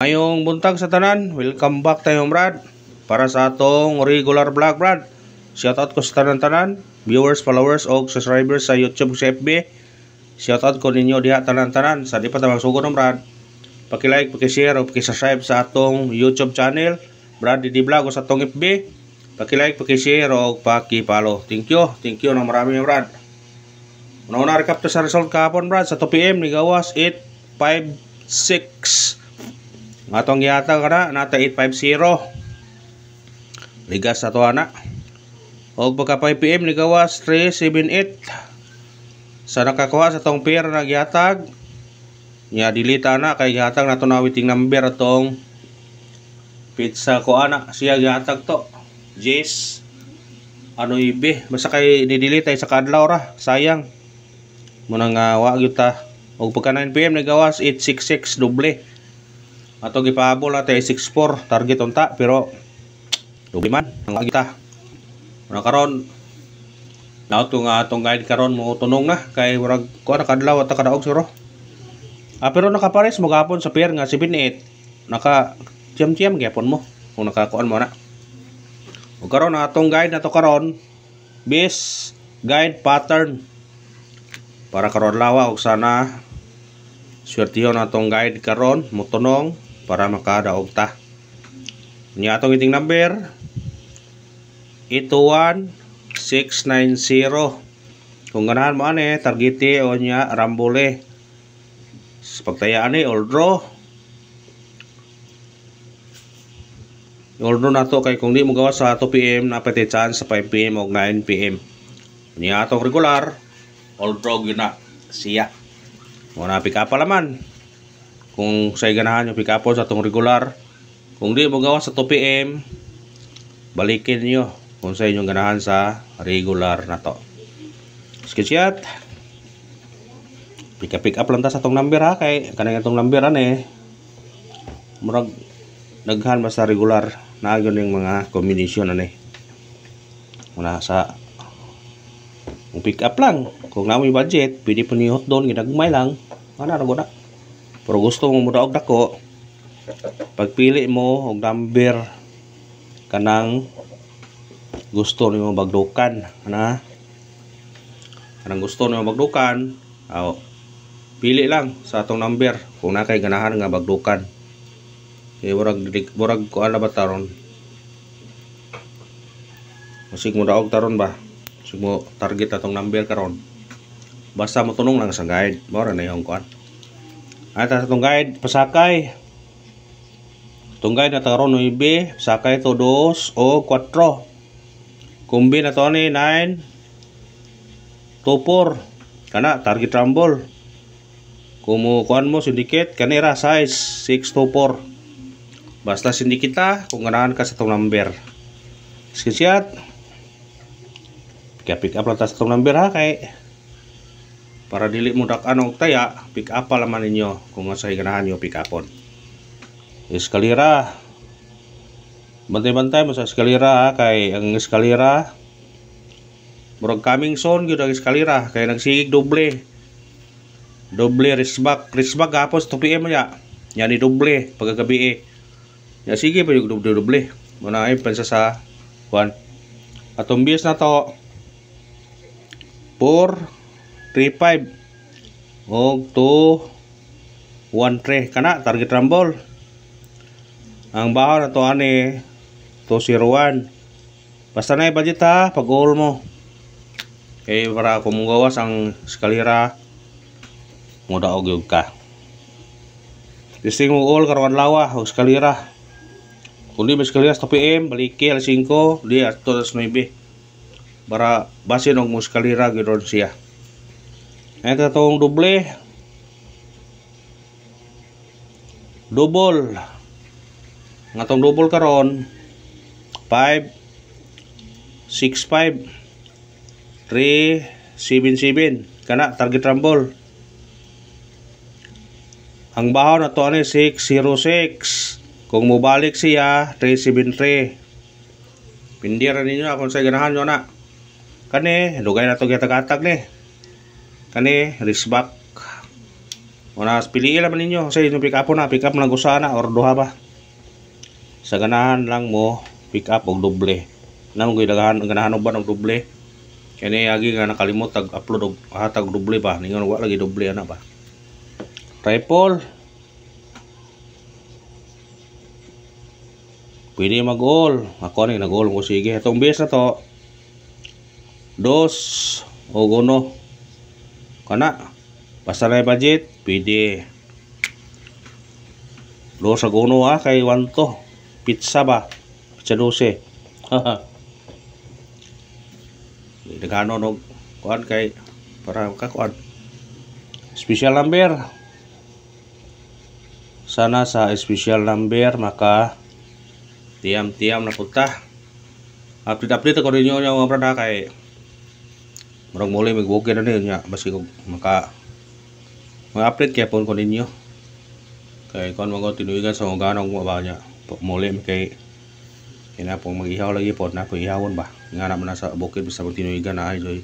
Mayong buntag sa tanan, welcome back tayo Brad para sa atong regular vlog Brad. Shoutout ko sa tanan-tanan, viewers, followers o subscribers sa YouTube sa FB. Shoutout ko ninyo diha tanan-tanan sa di pa tamang sugod ng Brad. Paki-like, paki-share o paki-subscribe sa atong YouTube channel Brad Didi Vlog o sa atong FB. Paki-like, paki-share o paki-follow. Thank you ng marami Brad. Una-una recap to sa result kahapon Brad sa 2 PM ni gawas 856. Atong yata kana nata 850. Ligas ato ana. Og pagka 5 PM ni gawas 378. Sa nakakuha sa tong pair na gihatag nya dilita na kay gihatag nato na waiting number atong pizza ko ana siya gihatag to. Jess ano ibe basta kay ni-delete sa kadlaw ra sayang. Muna nga wa gyud ta. Og pagka 9 PM ni gawas 866 doble. Ato gipahabol natin 64 target unta pero doble man ang kita. Una karon nauto nga atong guide karon mo tunong na kay murag kuha na kadlaw at kadaog siro. Pero nakapares mo gapon sa pair nga 78. Naka tiyam-tiyam gyapon mo kung nakakuan mo na. Ug karon atong guide nato karon base guide pattern para karon lawa og sana swertiyon atong guide karon mo tunong para makadaog ta. Nya atong waiting number 81690. Kung ganahan mo ani targete o nya rambole. Pagtayaan ni all draw. All draw nato kay kung di mo gawa sa 2 PM na pati chance sa 5 PM o 9 PM. Nya atong regular all draw gyud na siya. Muna pick up laman. Kung say ganahan yung pick up sa atong regular. Kung di mo gawa sa 2 PM, balikin niyo kung sa inyong ganahan sa regular na to. Sketchat. Pick up lang ta sa atong number ha kay kanang atong number ani murag daghan mas sa regular na gyud ning mga combination ani. Muna sa pick up lang. Kung na mo budget, pwede po ni hot down ginagmay lang. Ana ra gud na. Pero gusto mo mudaog dako, pagpili mo og number kanang gusto nimo bagdukan, ana. Kanang gusto nimo bagdukan, pili lang sa atong number kung na kay ganahan nga bagdukan. Kay murag ko ala ba taron. Masig mudaog taron ba? Sig mo target atong number karon. Basta mo tunong lang sa guide, mao ra na yung kuan. At sa itong guide, pasakay. Itong guide na taron 9, pasakay to 2 o 4. Kumbi na to ni 9, 2, 4. Kana, target rumble. Kumukuan mo, syndicate, kanira, size, 6, 2, 4. Basta syndicate ta, kung ganahan ka sa itong number. Screenshot. Kaya pick up lang ta sa itong number ha, kay para dili mo dak-an og taya, pick up pa laman ninyo kung sa ganahan niyo pick upon. Eskalera. Bantay-bantay mo sa eskalera ha, kay ang eskalera murag coming soon gyud ang eskalera kay nagsigig doble. Doble risbak gapon 2 PM ya. Nya ni doble pagkagabi. Ya sige pa yung doble. Muna ay pensa sa kuan. Atong bis na to 4 3-5 og 2-1-3 kana target rumble. Ang bahaw na to ani 201. Basta na budget ha pag all mo. Kay para kumugawas ang eskalera mo daog gyud ka. Testing mo all karon lawa og eskalera. Kung di mo eskalera sa 2 PM baliki alas 5 di ato alas 9. Para basin og mo eskalera gyud siya. Ito itong doble. Double. Nga itong double karon 5 6 5 3 7 7. Kana target rumble. Ang bahaw na to ani 606. Kung mobalik siya 373. Pindira ninyo kung sa ganahan nyo na. Kani dugay na to gatag-atag ni. Kani risbak Una piliin naman ninyo kasi yung pick up lang usana or duha ba. Sa ganahan lang mo pick up og doble. Namo gyud ganahan og ba og doble. Kani agi nga nakalimot tag-upload og hatag doble ba. Ningon wa lagi doble ana ba. Triple. Pwede mag-all. Ako ni nag-all ko sige. Itong base na to. 2 o 1. Kana. Basta na budget, pwede. 2 sa 1 kay 1 to. Pizza ba? Pizza 12. Haha. Nagano no kuan kay para kakuan. Special number. Sana sa special number maka tiam-tiam na punta. Update ako rin yung mga brada kay murag muli mag-booking na niya basi ko maka mag-update kaya po ko ninyo kay kung mga tinuigan sa mga ganong ba niya muli kay kina pong mag-ihaw lagi po na po ihawon ba nga naman nasa bukid bisa pong tinuigan na ay joy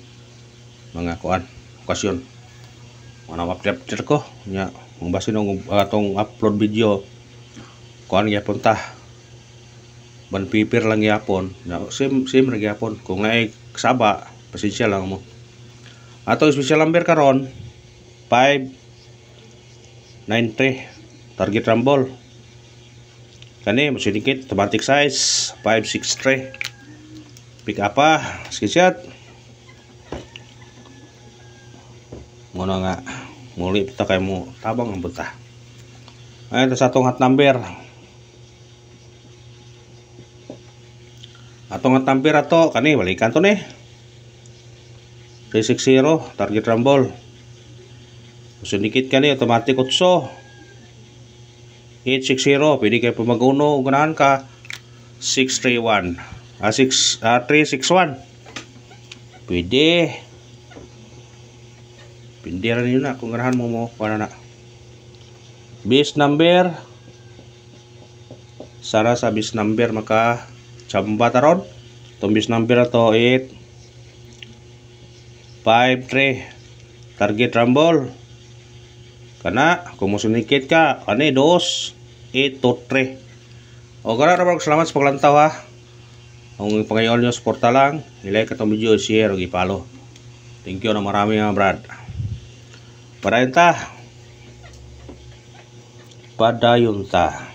mga kuan okasyon mga update ko niya kung basi nung atong upload video kuan kaya punta ban paper lang yapon same ra yapon kung naay kasaba pasensya lang mo ato special number karon 593 target rumble kani masidikit automatic size 563 pick up screenshot muna nga muli kita kay mo tabang ang punta ay ito sa atong hot number atong hot number ato kani balikan to ni 360 target rumble sedikit kani automatic 8 860 pwede kayo pumaguno ganahan ka 631 361 pwede pindiran yun na kung ganahan mo para na base number sana sa base number maka chamba taron itong base number na to 853 target rumble kana kung musunikit ka kani 2-8-3 o kana ra salamat sa paglantaw ha ang pangayon nyo suporta lang ilike ka itong video share o ipalo thank you na marami mga brad padayon ta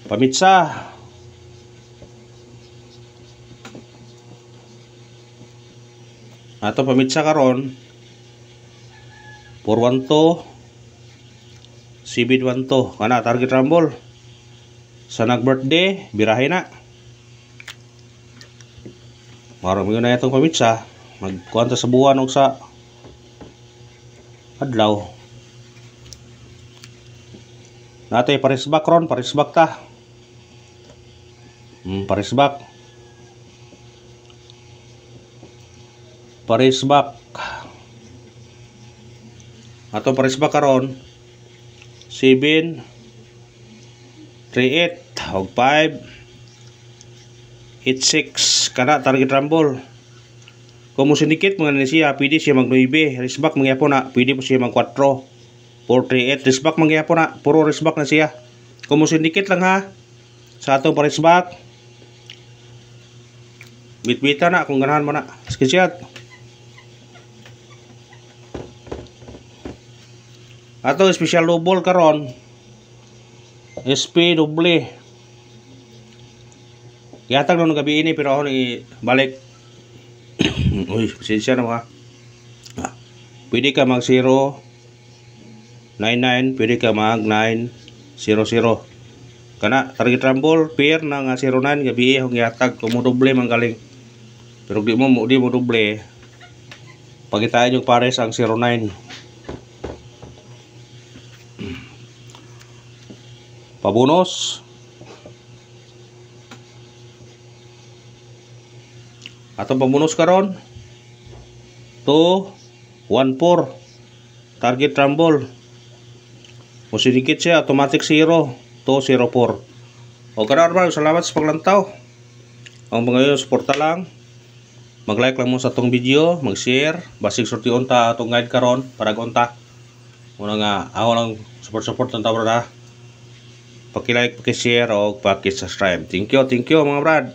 pamitsa ato pamitsa karon 412 712 kana target rumble sa nag birthday birahe na marami ko na itong pamitsa magkuanta sa buwan o sa adlaw natay parisbak ron parisbak ta parisbak atong parisbak karon 738 og 586 kana target rumble kung mo sindikit mga ni siya pwede siya mag 9 risbak mangyapon na pwede po siya mag 4 438 risbak mangyapon na puro risbak na siya kung mo sindikit lang ha sa atong parisbak bitbita na kung ganahan mo na screenshot ato special double karon SP double yatag nung gabi ini pero ako ni balik uy pasensya na mga pwede ka mag 099 pwede ka mag 900 kana target rumble pair na nga 09 gabi ihong yatag kung mo double man galing pero di mo double pagitaan yung pares ang 09 pabonus atong pabonus karon 214 target rumble musidikit siya automatic 0 204 o karon ba salamat sa paglantaw ang mga suporta lang mag-like lang mo sa atong video mag-share basig sorti unta atong guide karon para gonta Muna nga ako lang support ng brad ha. Paki-like, paki-share o paki-subscribe. Thank you mga brad.